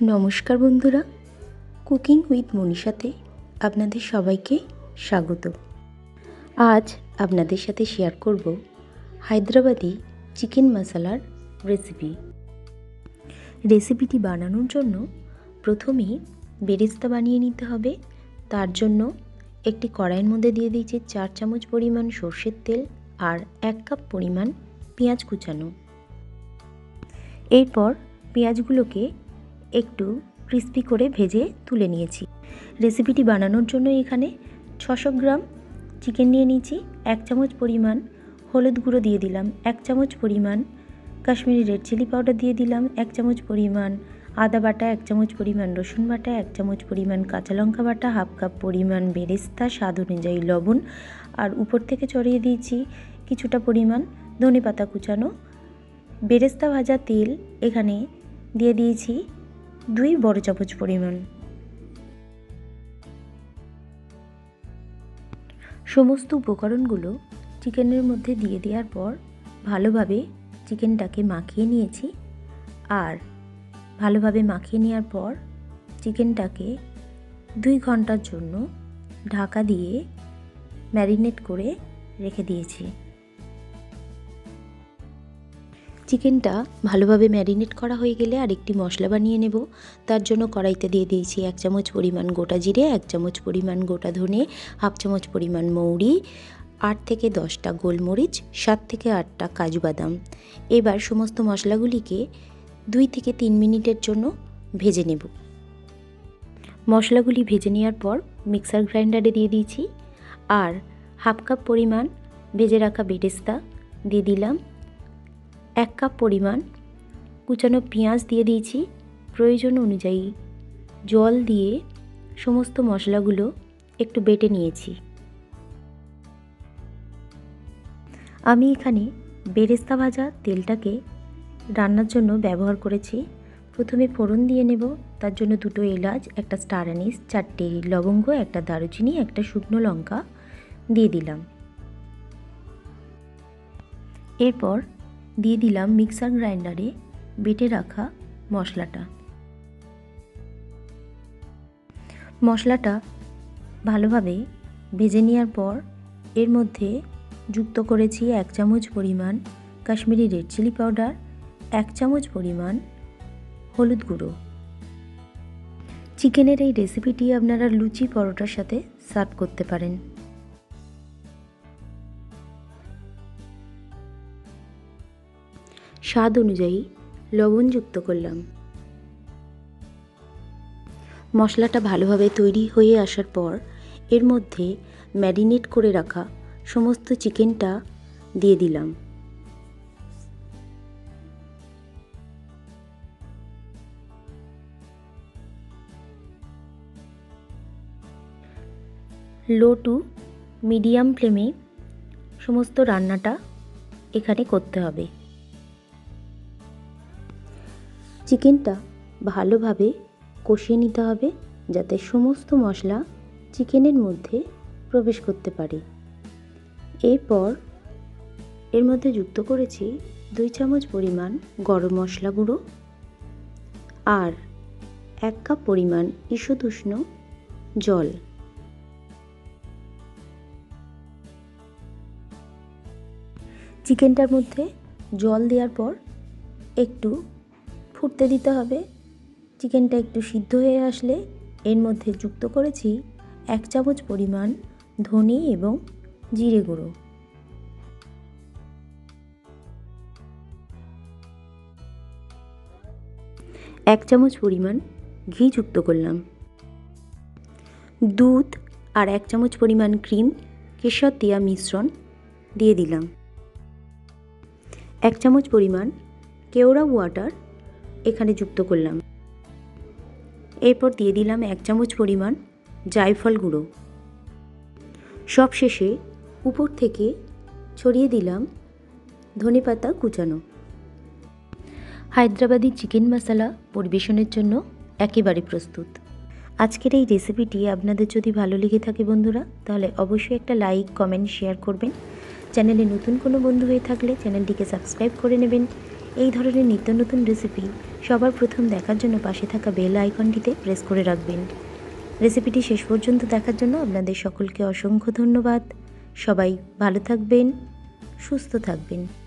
নমস্কার বন্ধুরা, cooking with মনীষাতে আপনাদের সবাইকে স্বাগত। আজ আপনাদের সাথে শেয়ার করব হায়দ্রাবাদি চিকেন মশলার রেসিপিটি বানানোর জন্য প্রথমেই বেরেস্তা বানিয়ে নিতে হবে। তার জন্য একটি কড়াইয়ের মধ্যে দিয়ে দিয়েছি 4 চামচ পরিমাণ সর্ষের তেল আর 1 কাপ পরিমাণ পেঁয়াজ কুচানো। এরপর পেঁয়াজগুলোকে একটু ক্রিস্পি করে ভেজে তুলে নিয়েছি। রেসিপিটি বানানোর জন্য এখানে 600 গ্রাম চিকেন নিয়ে নিয়েছি। 1 চামচ পরিমাণ হলুদ গুঁড়ো দিয়ে দিলাম, 1 চামচ পরিমাণ কাশ্মীরি রেড চিলি পাউডার দিয়ে দিলাম, 1 চামচ পরিমাণ আদা বাটা, 1 চামচ পরিমাণ রসুন বাটা, 1 চামচ পরিমাণ কাঁচা লঙ্কা বাটা, হাফ কাপ পরিমাণ বেরেস্তা, স্বাদ অনুযায়ী লবণ, আর উপর থেকে ছড়িয়ে দিয়েছি কিছুটা পরিমাণ ধনেপাতা কুচানো। বেরেস্তা ভাজা তেল এখানে দিয়ে দিয়েছি 2 বড় চামচ পরিমাণ। সমস্ত উপকরণগুলো চিকেনের মধ্যে দিয়ে দেওয়ার পর ভালোভাবে চিকেনটাকে মাখিয়ে নিয়েছি। আর ভালোভাবে মাখিয়ে নেওয়ার পর চিকেনটাকে 2 ঘন্টার জন্য ঢাকা দিয়ে ম্যারিনেট করে রেখে দিয়েছি। চিকেনটা ভালোভাবে ম্যারিনেট করা হয়ে গেলে আরেকটি মশলা বানিয়ে নেব। তার জন্য কড়াইতে দিয়ে দিয়েছি 1 চামচ পরিমাণ গোটা জিরে, 1 চামচ পরিমাণ গোটা ধনে, হাফ চামচ পরিমাণ মৌরি, 8 থেকে 10টা গোলমরিচ, 7 থেকে 8টা কাজু বাদাম। এবার সমস্ত মশলাগুলিকে 2 থেকে 3 মিনিটের জন্য ভেজে নেব। মশলাগুলি ভেজে নেওয়ার পর মিক্সার গ্রাইন্ডারে দিয়ে দিয়েছি। আর হাফ কাপ পরিমাণ ভেজে রাখা বেরেস্তা দিয়ে দিলাম, 1 কাপ পরিমাণ কুচানো পেঁয়াজ দিয়ে দিয়েছি। প্রয়োজন অনুযায়ী জল দিয়ে সমস্ত মশলাগুলো একটু বেটে নিয়েছি। আমি এখানে বেরেস্তা ভাজা তেলটাকে রান্নার জন্য ব্যবহার করেছি। প্রথমে ফোড়ন দিয়ে নেব। তার জন্য 2টো এলাচ, একটা স্টার অ্যানিস, 4টে লবঙ্গ, একটা দারুচিনি, একটা শুকনো লঙ্কা দিয়ে দিলাম। এরপর দিয়ে দিলাম মিক্সার গ্রাইন্ডারে বেটে রাখা মশলাটা। মশলাটা ভালোভাবে ভেজে নেওয়ার পর এর মধ্যে যুক্ত করেছি 1 চামচ পরিমাণ কাশ্মীরি রেড চিলি পাউডার, 1 চামচ পরিমাণ হলুদ গুঁড়ো। চিকেনের এই রেসিপিটি আপনারা লুচি পরোটার সাথে সার্ভ করতে পারেন। স্বাদ অনুযায়ী লবণ যুক্ত করলাম। মশলাটা ভালোভাবে তৈরি হয়ে আসার পর এর মধ্যে ম্যারিনেট করে রাখা সমস্ত চিকেনটা দিয়ে দিলাম। লো টু মিডিয়াম ফ্লেমে সমস্ত রান্নাটা এখানে করতে হবে। চিকেনটা ভালোভাবে কষিয়ে নিতে হবে যাতে সমস্ত মশলা চিকেনের মধ্যে প্রবেশ করতে পারে। এরপর এর মধ্যে যুক্ত করেছি 2 চামচ পরিমাণ গরম মশলা গুঁড়ো আর 1 কাপ পরিমাণ ঈষৎ উষ্ণ জল। চিকেনটার মধ্যে জল দেওয়ার পর একটু ফুটতে দিতে হবে। চিকেনটা একটু সিদ্ধ হয়ে আসলে এর মধ্যে যুক্ত করেছি 1 চামচ পরিমাণ ধনে এবং জিরে গুঁড়ো। এক চামচ পরিমাণ ঘি যুক্ত করলাম। দুধ আর 1 চামচ পরিমাণ ক্রিম কেশর দেওয়া মিশ্রণ দিয়ে দিলাম। 1 চামচ পরিমাণ কেওড়া ওয়াটার এখানে যুক্ত করলাম। এরপর দিয়ে দিলাম 1 চামচ পরিমাণ জায়ফল গুঁড়ো। সব শেষে উপর থেকে ছড়িয়ে দিলাম ধনেপাতা কুচানো। হায়দ্রাবাদি চিকেন মশলা পরিবেশনের জন্য একেবারে প্রস্তুত। আজকের এই রেসিপিটি আপনাদের যদি ভালো লেগে থাকে বন্ধুরা, তাহলে অবশ্যই একটা লাইক, কমেন্ট, শেয়ার করবেন। চ্যানেলে নতুন কোনো বন্ধু হয়ে থাকলে চ্যানেলটিকে সাবস্ক্রাইব করে নেবেন এই ধরনের নিত্য নতুন রেসিপি সবার প্রথম দেখার জন্য পাশে থাকা বেল আইকনটিতে প্রেস করে রাখবেন। রেসিপিটি শেষ পর্যন্ত দেখার জন্য আপনাদের সকলকে অসংখ্য ধন্যবাদ। সবাই ভালো থাকবেন, সুস্থ থাকবেন।